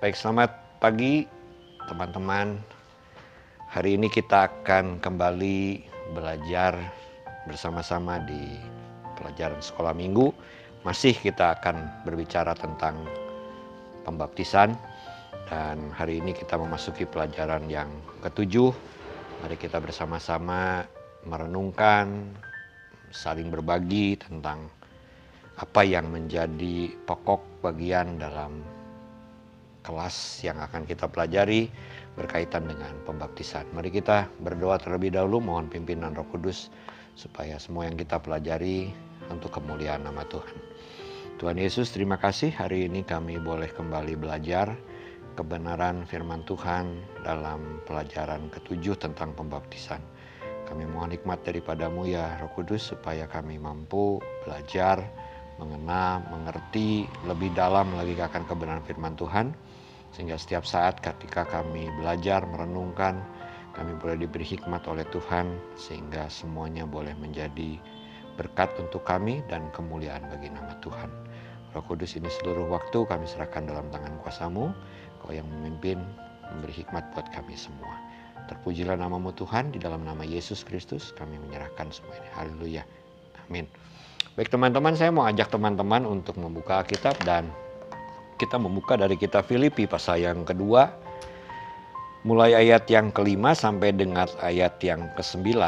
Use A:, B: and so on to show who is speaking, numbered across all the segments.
A: Baik, selamat pagi teman-teman. Hari ini kita akan kembali belajar bersama-sama di pelajaran sekolah minggu. Masih kita akan berbicara tentang pembaptisan. Dan hari ini kita memasuki pelajaran yang ketujuh. Mari kita bersama-sama merenungkan, saling berbagi tentang apa yang menjadi pokok bagian dalam kelas yang akan kita pelajari berkaitan dengan pembaptisan. Mari kita berdoa terlebih dahulu, mohon pimpinan Roh Kudus supaya semua yang kita pelajari untuk kemuliaan nama Tuhan. Tuhan Yesus, terima kasih hari ini kami boleh kembali belajar kebenaran firman Tuhan dalam pelajaran ketujuh tentang pembaptisan. Kami mohon hikmat daripada-Mu ya Roh Kudus supaya kami mampu belajar, mengenal, mengerti lebih dalam lagi akan kebenaran firman Tuhan. Sehingga setiap saat ketika kami belajar, merenungkan, kami boleh diberi hikmat oleh Tuhan. Sehingga semuanya boleh menjadi berkat untuk kami dan kemuliaan bagi nama Tuhan. Roh Kudus, ini seluruh waktu kami serahkan dalam tangan kuasa-Mu. Kau yang memimpin, memberi hikmat buat kami semua. Terpujilah nama-Mu Tuhan, di dalam nama Yesus Kristus kami menyerahkan semua ini. Haleluya. Amin. Baik teman-teman, saya mau ajak teman-teman untuk membuka Alkitab dan kita membuka dari kitab Filipi pasal yang kedua, mulai ayat yang kelima sampai dengan ayat yang ke-9.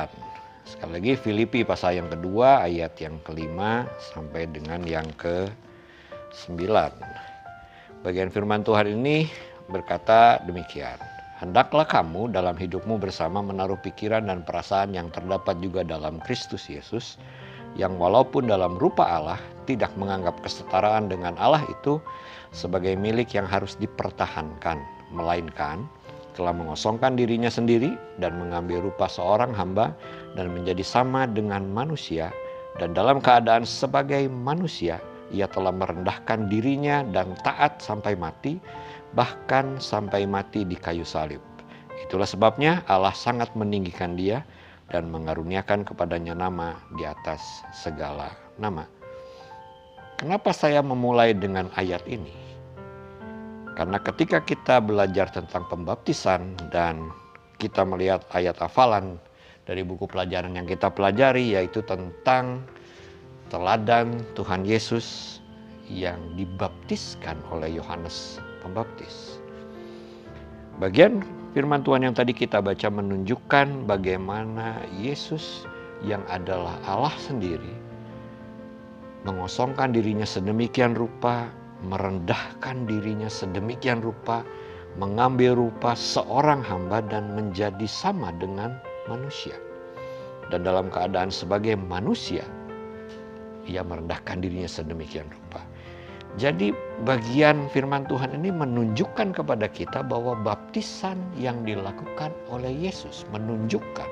A: Sekali lagi Filipi pasal yang kedua, ayat yang kelima sampai dengan yang ke-9. Bagian firman Tuhan ini berkata demikian. Hendaklah kamu dalam hidupmu bersama menaruh pikiran dan perasaan yang terdapat juga dalam Kristus Yesus, yang walaupun dalam rupa Allah tidak menganggap kesetaraan dengan Allah itu sebagai milik yang harus dipertahankan, melainkan telah mengosongkan dirinya sendiri dan mengambil rupa seorang hamba dan menjadi sama dengan manusia, dan dalam keadaan sebagai manusia ia telah merendahkan dirinya dan taat sampai mati, bahkan sampai mati di kayu salib. Itulah sebabnya Allah sangat meninggikan dia dan mengaruniakan kepadanya nama di atas segala nama. Kenapa saya memulai dengan ayat ini? Karena ketika kita belajar tentang pembaptisan dan kita melihat ayat hafalan dari buku pelajaran yang kita pelajari, yaitu tentang teladan Tuhan Yesus yang dibaptiskan oleh Yohanes Pembaptis. Bagian firman Tuhan yang tadi kita baca menunjukkan bagaimana Yesus yang adalah Allah sendiri mengosongkan dirinya sedemikian rupa, merendahkan dirinya sedemikian rupa, mengambil rupa seorang hamba dan menjadi sama dengan manusia. Dan dalam keadaan sebagai manusia, ia merendahkan dirinya sedemikian rupa. Jadi bagian firman Tuhan ini menunjukkan kepada kita bahwa baptisan yang dilakukan oleh Yesus menunjukkan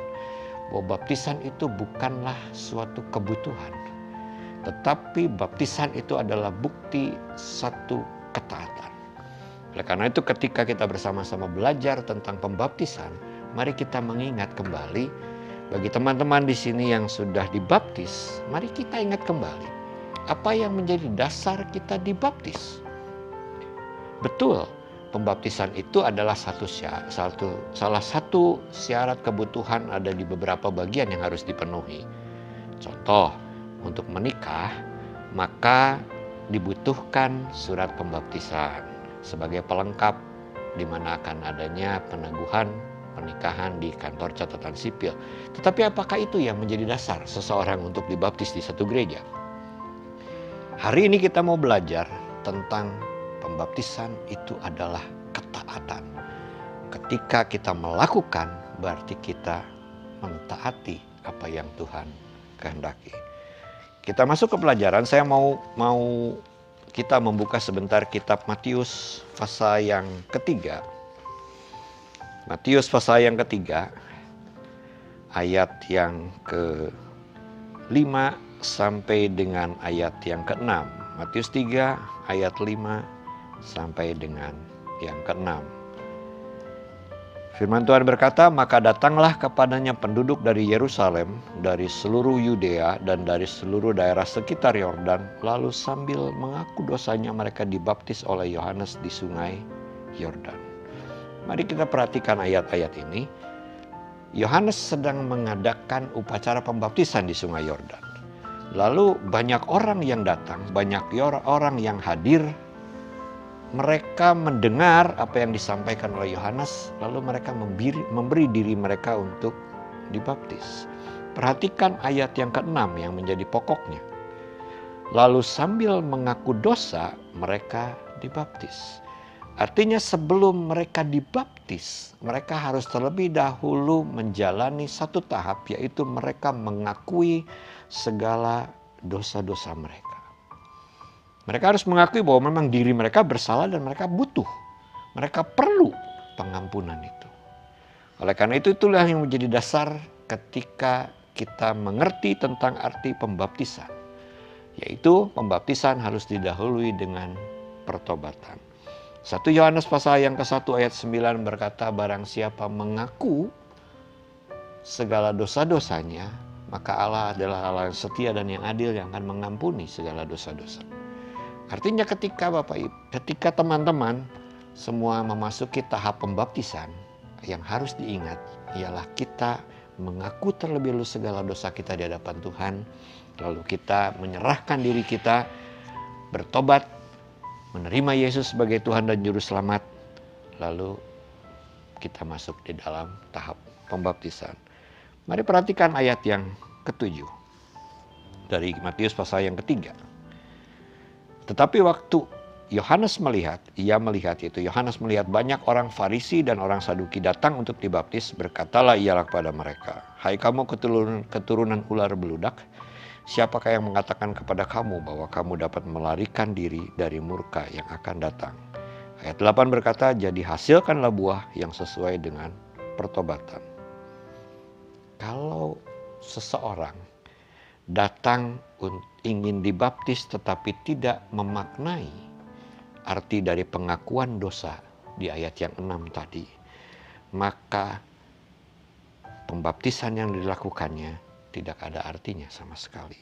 A: bahwa baptisan itu bukanlah suatu kebutuhan, tetapi baptisan itu adalah bukti satu ketaatan. Oleh karena itu ketika kita bersama-sama belajar tentang pembaptisan, mari kita mengingat kembali bagi teman-teman di sini yang sudah dibaptis, mari kita ingat kembali apa yang menjadi dasar kita dibaptis. Betul, pembaptisan itu adalah salah satu syarat kebutuhan ada di beberapa bagian yang harus dipenuhi. Contoh, untuk menikah, maka dibutuhkan surat pembaptisan sebagai pelengkap di mana akan adanya peneguhan pernikahan di kantor catatan sipil. Tetapi apakah itu yang menjadi dasar seseorang untuk dibaptis di satu gereja? Hari ini kita mau belajar tentang pembaptisan itu adalah ketaatan. Ketika kita melakukan, berarti kita mentaati apa yang Tuhan kehendaki. Kita masuk ke pelajaran, saya mau kita membuka sebentar kitab Matius pasal yang ketiga. Matius pasal yang ketiga, ayat yang ke-5 sampai dengan ayat yang ke-6. Matius 3 ayat 5 sampai dengan yang ke-6. Firman Tuhan berkata, maka datanglah kepadanya penduduk dari Yerusalem, dari seluruh Yudea dan dari seluruh daerah sekitar Yordan, lalu sambil mengaku dosanya mereka dibaptis oleh Yohanes di sungai Yordan. Mari kita perhatikan ayat-ayat ini. Yohanes sedang mengadakan upacara pembaptisan di Sungai Yordan. Lalu banyak orang yang datang, banyak orang yang hadir. Mereka mendengar apa yang disampaikan oleh Yohanes, lalu mereka memberi diri mereka untuk dibaptis. Perhatikan ayat yang ke-6 yang menjadi pokoknya. Lalu sambil mengaku dosa, mereka dibaptis. Artinya sebelum mereka dibaptis, mereka harus terlebih dahulu menjalani satu tahap, yaitu mereka mengakui segala dosa-dosa mereka. Mereka harus mengakui bahwa memang diri mereka bersalah dan mereka butuh. Mereka perlu pengampunan itu. Oleh karena itu, itulah yang menjadi dasar ketika kita mengerti tentang arti pembaptisan. Yaitu pembaptisan harus didahului dengan pertobatan. 1 Yohanes pasal yang ke-1 ayat 9 berkata, barang siapa mengaku segala dosa-dosanya, maka Allah adalah Allah yang setia dan yang adil yang akan mengampuni segala dosa-dosa. Artinya ketika teman-teman semua memasuki tahap pembaptisan, yang harus diingat ialah kita mengaku terlebih dahulu segala dosa kita di hadapan Tuhan, lalu kita menyerahkan diri kita, bertobat, menerima Yesus sebagai Tuhan dan Juru Selamat, lalu kita masuk di dalam tahap pembaptisan. Mari perhatikan ayat yang ke-7 dari Matius pasal yang ke-3. Tetapi waktu Yohanes melihat banyak orang Farisi dan orang Saduki datang untuk dibaptis, berkatalah ialah kepada mereka, hai kamu keturunan ular beludak, siapakah yang mengatakan kepada kamu bahwa kamu dapat melarikan diri dari murka yang akan datang? Ayat 8 berkata, jadi hasilkanlah buah yang sesuai dengan pertobatan. Kalau seseorang datang ingin dibaptis tetapi tidak memaknai arti dari pengakuan dosa di ayat yang 6 tadi, maka pembaptisan yang dilakukannya tidak ada artinya sama sekali.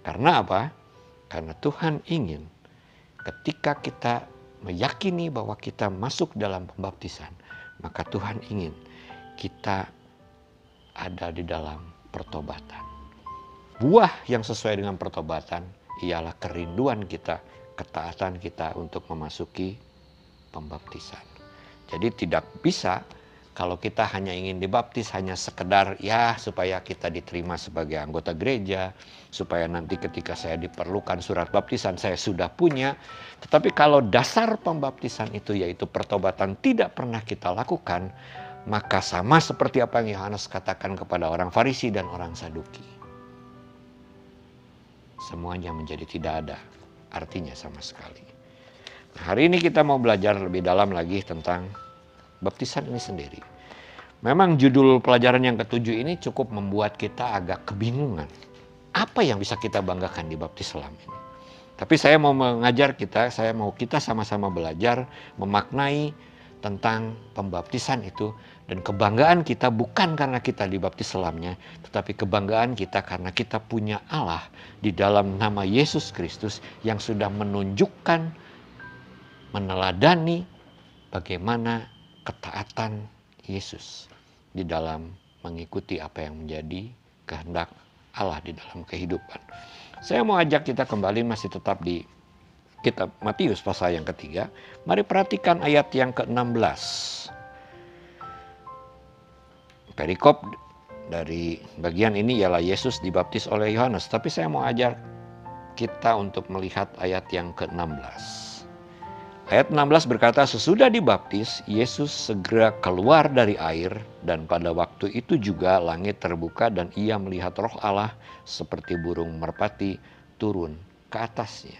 A: Karena apa? Karena Tuhan ingin ketika kita meyakini bahwa kita masuk dalam pembaptisan, maka Tuhan ingin kita ada di dalam pertobatan. Buah yang sesuai dengan pertobatan ialah kerinduan kita, ketaatan kita untuk memasuki pembaptisan. Jadi tidak bisa kalau kita hanya ingin dibaptis hanya sekedar supaya kita diterima sebagai anggota gereja, supaya nanti ketika saya diperlukan surat baptisan saya sudah punya. Tetapi kalau dasar pembaptisan itu yaitu pertobatan tidak pernah kita lakukan, maka sama seperti apa yang Yohanes katakan kepada orang Farisi dan orang Saduki. Semuanya menjadi tidak ada artinya sama sekali. Nah, hari ini kita mau belajar lebih dalam lagi tentang baptisan ini sendiri. Memang judul pelajaran yang ke-7 ini cukup membuat kita agak kebingungan. Apa yang bisa kita banggakan di baptis selam ini? Tapi saya mau mengajar kita, kita sama-sama belajar memaknai tentang pembaptisan itu, dan kebanggaan kita bukan karena kita dibaptis selamnya, tetapi kebanggaan kita karena kita punya Allah di dalam nama Yesus Kristus yang sudah menunjukkan, meneladani bagaimana ketaatan Yesus di dalam mengikuti apa yang menjadi kehendak Allah di dalam kehidupan. Saya mau ajak kita kembali masih tetap di kitab Matius pasal yang ke-3. Mari perhatikan ayat yang ke-16. Perikop dari bagian ini ialah Yesus dibaptis oleh Yohanes. Tapi saya mau ajar kita untuk melihat ayat yang ke-16. Ayat 16 berkata, sesudah dibaptis, Yesus segera keluar dari air, dan pada waktu itu juga langit terbuka dan ia melihat Roh Allah seperti burung merpati turun ke atasnya.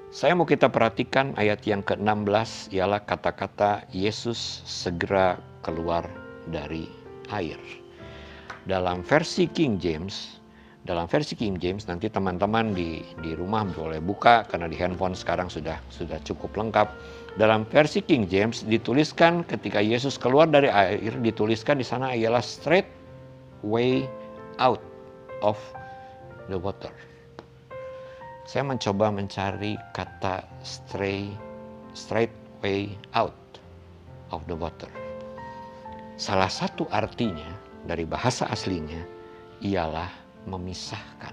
A: Saya mau kita perhatikan ayat yang ke-16 ialah kata-kata Yesus segera keluar dari air. Dalam versi King James nanti teman-teman di rumah boleh buka karena di handphone sekarang sudah cukup lengkap. Dalam versi King James dituliskan ketika Yesus keluar dari air, dituliskan di sana ialah straight way out of the water. Saya mencoba mencari kata straight way out of the water. Salah satu artinya dari bahasa aslinya ialah memisahkan.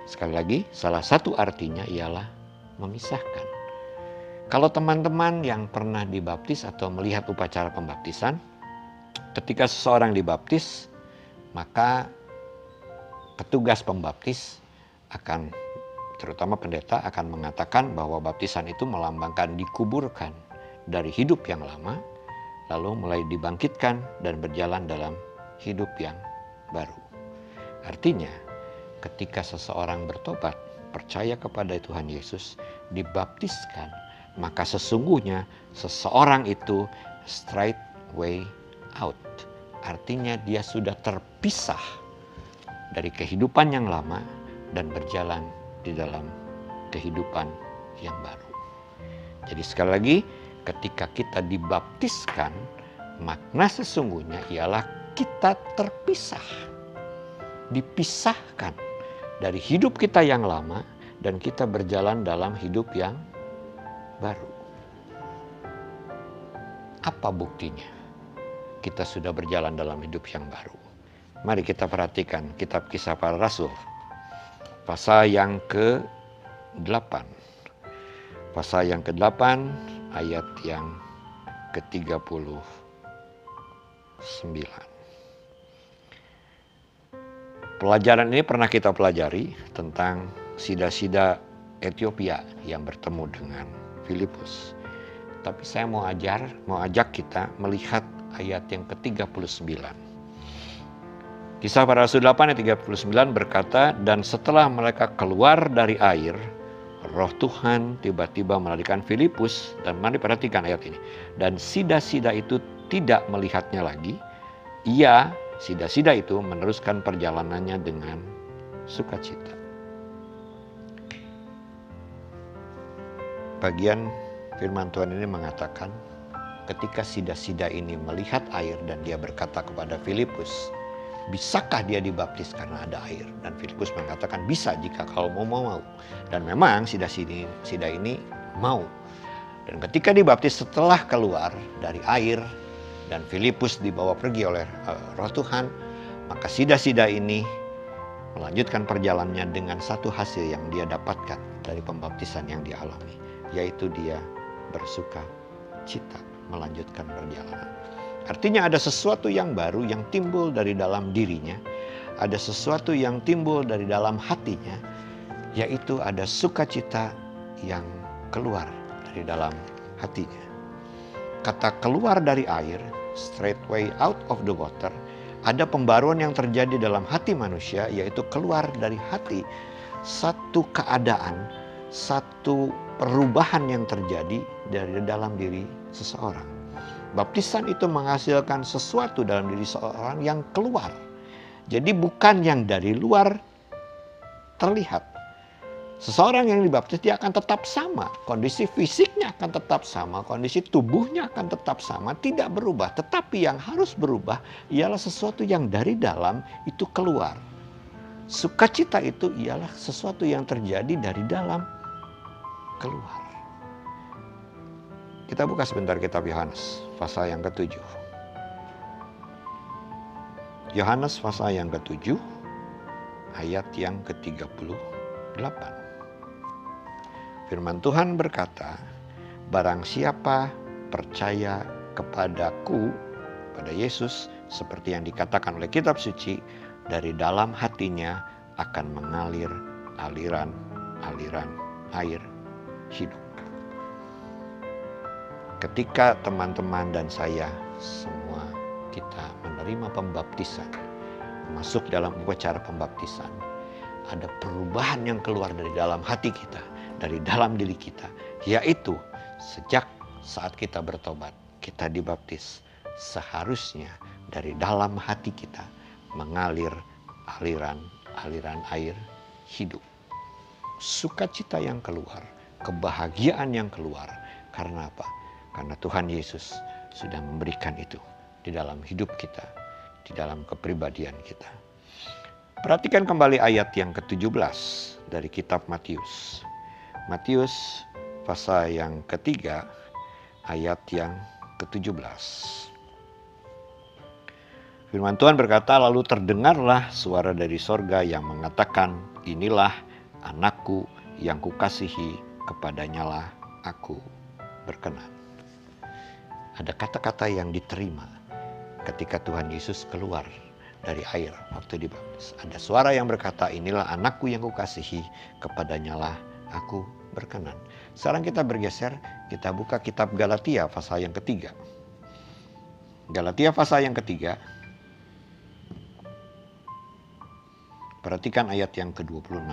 A: Sekali lagi, salah satu artinya ialah memisahkan. Kalau teman-teman yang pernah dibaptis atau melihat upacara pembaptisan, ketika seseorang dibaptis, maka petugas pembaptis akan, terutama pendeta, akan mengatakan bahwa baptisan itu melambangkan dikuburkan dari hidup yang lama, lalu mulai dibangkitkan dan berjalan dalam hidup yang baru. Artinya, ketika seseorang bertobat, percaya kepada Tuhan Yesus, dibaptiskan, maka sesungguhnya seseorang itu straight way out. Artinya dia sudah terpisah dari kehidupan yang lama dan berjalan di dalam kehidupan yang baru. Jadi sekali lagi, ketika kita dibaptiskan, makna sesungguhnya ialah kita terpisah, dipisahkan dari hidup kita yang lama dan kita berjalan dalam hidup yang baru. Apa buktinya? Kita sudah berjalan dalam hidup yang baru. Mari kita perhatikan kitab Kisah Para Rasul, pasal yang ke-8. Pasal yang ke-8 ayat yang ke-39. Pelajaran ini pernah kita pelajari tentang sida-sida Ethiopia yang bertemu dengan Filipus. Tapi saya mau ajak kita melihat ayat yang ke-39. Kisah Para Rasul 8 ayat 39 berkata, dan setelah mereka keluar dari air, Roh Tuhan tiba-tiba melarikan Filipus, dan mari perhatikan ayat ini. Dan sida-sida itu tidak melihatnya lagi, sida-sida itu meneruskan perjalanannya dengan sukacita. Bagian firman Tuhan ini mengatakan, ketika sida-sida ini melihat air dan dia berkata kepada Filipus, bisakah dia dibaptis karena ada air? Dan Filipus mengatakan bisa jika kau mau. Dan memang sida-sida ini mau. Dan ketika dibaptis setelah keluar dari air dan Filipus dibawa pergi oleh Roh Tuhan, maka sida-sida ini melanjutkan perjalanannya dengan satu hasil yang dia dapatkan dari pembaptisan yang dia alami, yaitu dia bersuka cita melanjutkan perjalanan. Artinya ada sesuatu yang baru yang timbul dari dalam dirinya, ada sesuatu yang timbul dari dalam hatinya, yaitu ada sukacita yang keluar dari dalam hatinya. Kata keluar dari air, straight way out of the water, ada pembaruan yang terjadi dalam hati manusia, yaitu keluar dari hati satu keadaan, satu perubahan yang terjadi dari dalam diri seseorang. Baptisan itu menghasilkan sesuatu dalam diri seorang yang keluar. Jadi bukan yang dari luar terlihat. Seseorang yang dibaptis dia akan tetap sama. Kondisi fisiknya akan tetap sama. Kondisi tubuhnya akan tetap sama. Tidak berubah. Tetapi yang harus berubah ialah sesuatu yang dari dalam itu keluar. Sukacita itu ialah sesuatu yang terjadi dari dalam keluar. Kita buka sebentar kitab Yohanes, pasal yang ke-7. Yohanes pasal yang ke-7, ayat yang ke-38. Firman Tuhan berkata, barang siapa percaya kepadaku, pada Yesus, seperti yang dikatakan oleh kitab suci, dari dalam hatinya akan mengalir aliran-aliran air hidup. Ketika teman-teman dan saya semua kita menerima pembaptisan, masuk dalam upacara pembaptisan, ada perubahan yang keluar dari dalam hati kita, dari dalam diri kita, yaitu sejak saat kita bertobat, kita dibaptis, seharusnya dari dalam hati kita mengalir aliran air hidup. Sukacita yang keluar, kebahagiaan yang keluar. Karena apa? Karena Tuhan Yesus sudah memberikan itu di dalam hidup kita, di dalam kepribadian kita. Perhatikan kembali ayat yang ke-17 dari kitab Matius. Matius pasal yang ketiga ayat yang ke-17. Firman Tuhan berkata, lalu terdengarlah suara dari sorga yang mengatakan, inilah anakku yang kukasihi, kepadanyalah aku berkenan. Ada kata-kata yang diterima ketika Tuhan Yesus keluar dari air waktu dibaptis. Ada suara yang berkata, inilah anakku yang kukasihi, kepadanyalah aku berkenan. Sekarang kita bergeser, kita buka kitab Galatia pasal yang ketiga. Galatia pasal yang ketiga. Perhatikan ayat yang ke-26.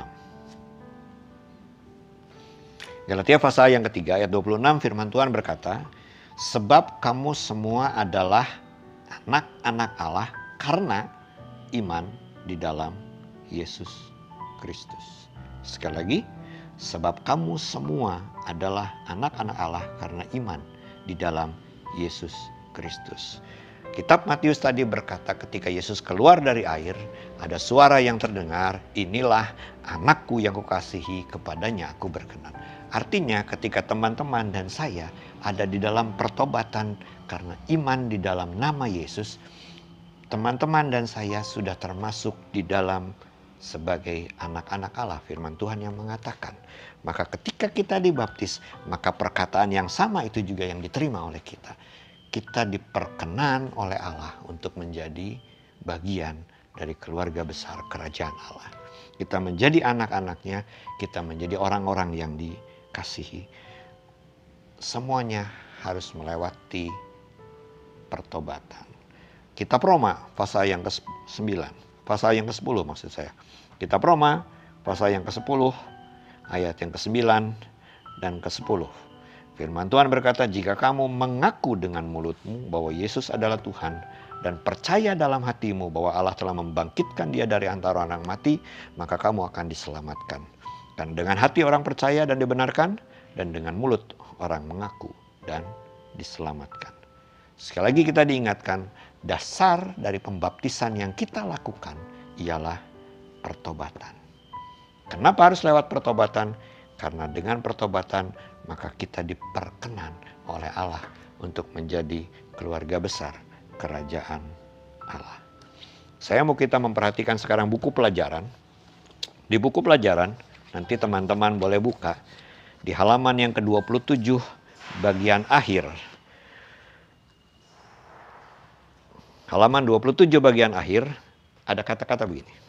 A: Galatia pasal yang ketiga ayat 26 firman Tuhan berkata, sebab kamu semua adalah anak-anak Allah karena iman di dalam Yesus Kristus. Sekali lagi, sebab kamu semua adalah anak-anak Allah karena iman di dalam Yesus Kristus. Kitab Matius tadi berkata ketika Yesus keluar dari air, ada suara yang terdengar, inilah anakku yang kukasihi, kepadanya aku berkenan. Artinya ketika teman-teman dan saya ada di dalam pertobatan karena iman di dalam nama Yesus, teman-teman dan saya sudah termasuk di dalam sebagai anak-anak Allah. Firman Tuhan yang mengatakan, maka ketika kita dibaptis, maka perkataan yang sama itu juga yang diterima oleh kita. Kita diperkenan oleh Allah untuk menjadi bagian dari keluarga besar kerajaan Allah. Kita menjadi anak-anaknya, kita menjadi orang-orang yang dikasihi. Semuanya harus melewati pertobatan. Kitab Roma pasal yang ke-9, pasal yang ke-10 maksud saya. Kitab Roma pasal yang ke-10, ayat yang ke-9 dan ke-10. Firman Tuhan berkata, jika kamu mengaku dengan mulutmu bahwa Yesus adalah Tuhan dan percaya dalam hatimu bahwa Allah telah membangkitkan dia dari antara orang mati, maka kamu akan diselamatkan. Dan dengan hati orang percaya dan dibenarkan, dan dengan mulut orang mengaku dan diselamatkan. Sekali lagi kita diingatkan, dasar dari pembaptisan yang kita lakukan ialah pertobatan. Kenapa harus lewat pertobatan? Karena dengan pertobatan maka kita diperkenan oleh Allah untuk menjadi keluarga besar kerajaan Allah. Saya mau kita memperhatikan sekarang buku pelajaran. Di buku pelajaran nanti teman-teman boleh buka di halaman yang ke-27 bagian akhir. Halaman 27 bagian akhir ada kata-kata begini.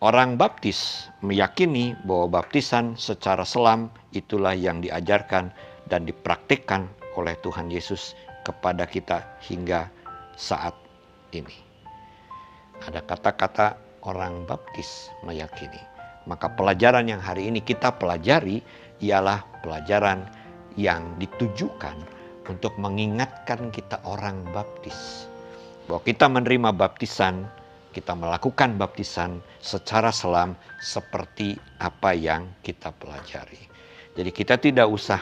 A: Orang baptis meyakini bahwa baptisan secara selam itulah yang diajarkan dan dipraktikkan oleh Tuhan Yesus kepada kita hingga saat ini. Ada kata-kata orang baptis meyakini. Maka pelajaran yang hari ini kita pelajari ialah pelajaran yang ditujukan untuk mengingatkan kita orang baptis. Bahwa kita menerima baptisan, kita melakukan baptisan secara selam seperti apa yang kita pelajari. Jadi kita tidak usah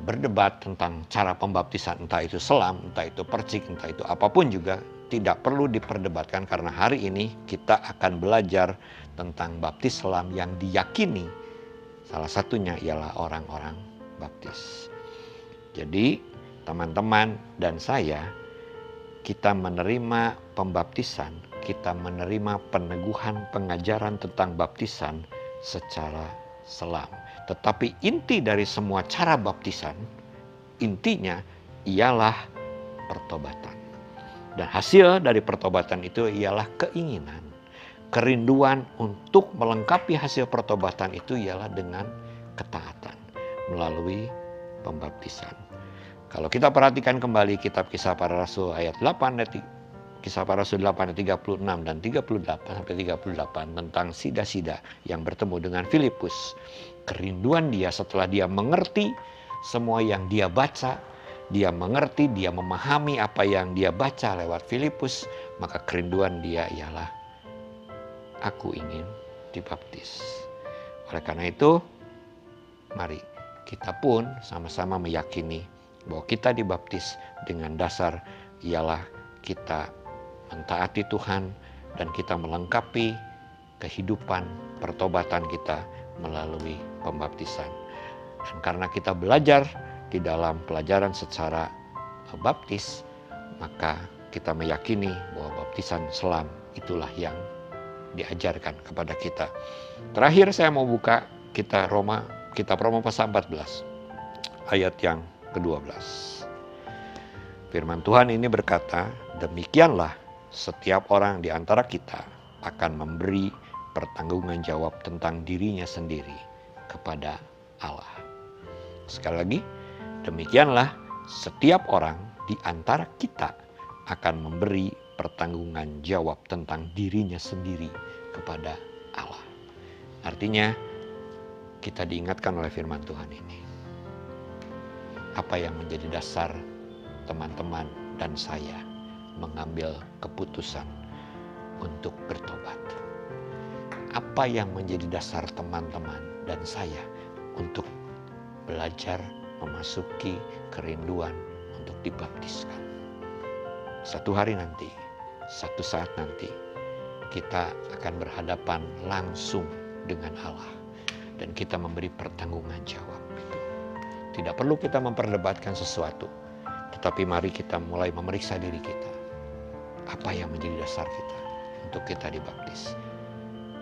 A: berdebat tentang cara pembaptisan, entah itu selam, entah itu percik, entah itu apapun juga tidak perlu diperdebatkan karena hari ini kita akan belajar tentang baptis selam yang diyakini. Salah satunya ialah orang-orang baptis. Jadi teman-teman dan saya, kita menerima pembaptisan, kita menerima peneguhan pengajaran tentang baptisan secara selam. Tetapi inti dari semua cara baptisan, intinya ialah pertobatan. Dan hasil dari pertobatan itu ialah keinginan, kerinduan untuk melengkapi hasil pertobatan itu ialah dengan ketaatan melalui pembaptisan. Kalau kita perhatikan kembali kitab Kisah Para Rasul ayat 8, Kisah Para Rasul 8 ayat 36 dan 38 sampai 38 tentang Sida-Sida yang bertemu dengan Filipus. Kerinduan dia setelah dia mengerti semua yang dia baca, dia mengerti, dia memahami apa yang dia baca lewat Filipus, maka kerinduan dia ialah aku ingin dibaptis. Oleh karena itu, mari kita pun sama-sama meyakini bahwa kita dibaptis dengan dasar ialah kita mentaati Tuhan dan kita melengkapi kehidupan pertobatan kita melalui pembaptisan. Dan karena kita belajar di di dalam pelajaran secara baptis, maka kita meyakini bahwa baptisan selam itulah yang diajarkan kepada kita. Terakhir saya mau buka kitab Roma pasal 14 ayat yang ke-12. Firman Tuhan ini berkata, demikianlah setiap orang di antara kita akan memberi pertanggungan jawab tentang dirinya sendiri kepada Allah. Sekali lagi, demikianlah setiap orang di antara kita akan memberi pertanggungan jawab tentang dirinya sendiri kepada Allah. Artinya, kita diingatkan oleh firman Tuhan ini. Apa yang menjadi dasar teman-teman dan saya mengambil keputusan untuk bertobat? Apa yang menjadi dasar teman-teman dan saya untuk belajar memasuki kerinduan untuk dibaptiskan? Satu hari nanti, satu saat nanti, kita akan berhadapan langsung dengan Allah. Dan kita memberi pertanggungan jawab itu. Tidak perlu kita memperdebatkan sesuatu. Tetapi mari kita mulai memeriksa diri kita. Apa yang menjadi dasar kita untuk kita dibaptis?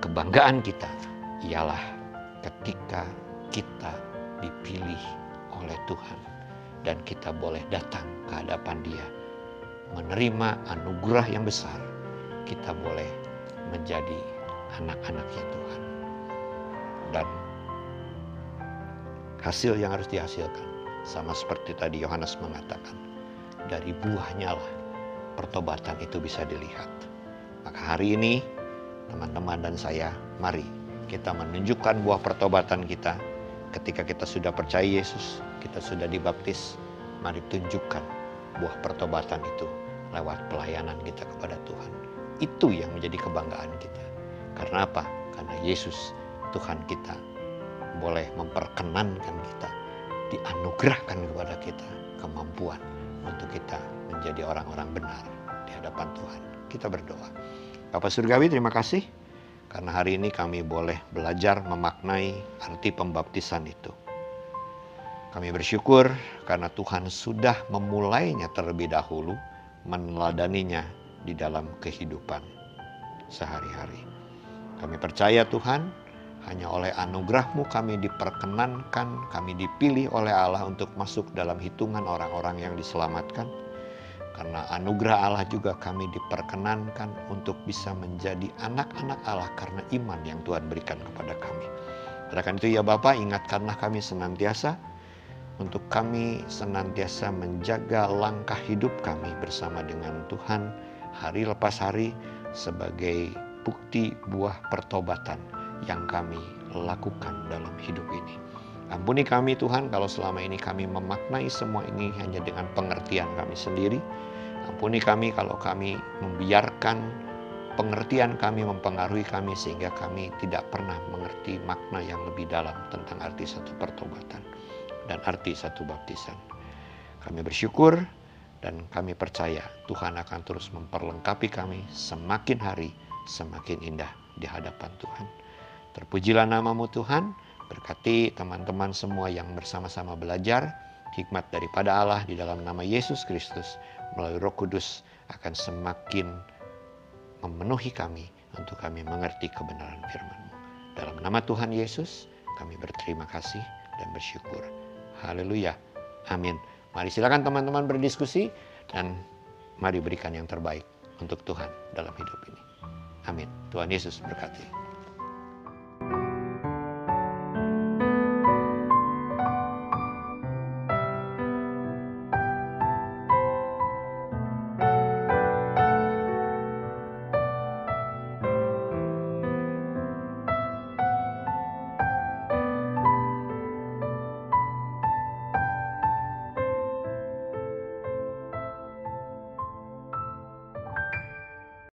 A: Kebanggaan kita ialah ketika kita dipilih oleh Tuhan. Dan kita boleh datang ke hadapan Dia. Menerima anugerah yang besar. Kita boleh menjadi anak-anaknya Tuhan. Dan hasil yang harus dihasilkan, sama seperti tadi Yohanes mengatakan, dari buahnya lah pertobatan itu bisa dilihat. Maka hari ini, teman-teman dan saya, mari kita menunjukkan buah pertobatan kita. Ketika kita sudah percaya Yesus, kita sudah dibaptis, mari tunjukkan buah pertobatan itu lewat pelayanan kita kepada Tuhan. Itu yang menjadi kebanggaan kita. Karena apa? Karena Yesus, Tuhan kita, boleh memperkenankan kita, dianugerahkan kepada kita kemampuan untuk kita menjadi orang-orang benar di hadapan Tuhan. Kita berdoa. Bapa Surgawi, terima kasih karena hari ini kami boleh belajar memaknai arti pembaptisan itu. Kami bersyukur karena Tuhan sudah memulainya terlebih dahulu, meneladaninya di dalam kehidupan sehari-hari. Kami percaya Tuhan, hanya oleh anugerah-Mu kami diperkenankan, kami dipilih oleh Allah untuk masuk dalam hitungan orang-orang yang diselamatkan. Karena anugerah Allah juga kami diperkenankan untuk bisa menjadi anak-anak Allah karena iman yang Tuhan berikan kepada kami. Karena itu ya Bapa, ingatkanlah kami senantiasa untuk kami senantiasa menjaga langkah hidup kami bersama dengan Tuhan hari lepas hari sebagai bukti buah pertobatan yang kami lakukan dalam hidup ini. Ampuni kami Tuhan kalau selama ini kami memaknai semua ini hanya dengan pengertian kami sendiri. Ampuni kami kalau kami membiarkan pengertian kami mempengaruhi kami sehingga kami tidak pernah mengerti makna yang lebih dalam tentang arti satu pertobatan dan arti satu baptisan. Kami bersyukur dan kami percaya Tuhan akan terus memperlengkapi kami semakin hari semakin indah di hadapan Tuhan. Terpujilah nama-Mu Tuhan, berkati teman-teman semua yang bersama-sama belajar, hikmat daripada Allah di dalam nama Yesus Kristus melalui Roh Kudus akan semakin memenuhi kami untuk kami mengerti kebenaran firman-Mu. Dalam nama Tuhan Yesus kami berterima kasih dan bersyukur. Haleluya. Amin. Mari silakan teman-teman berdiskusi dan mari berikan yang terbaik untuk Tuhan dalam hidup ini. Amin. Tuhan Yesus berkati.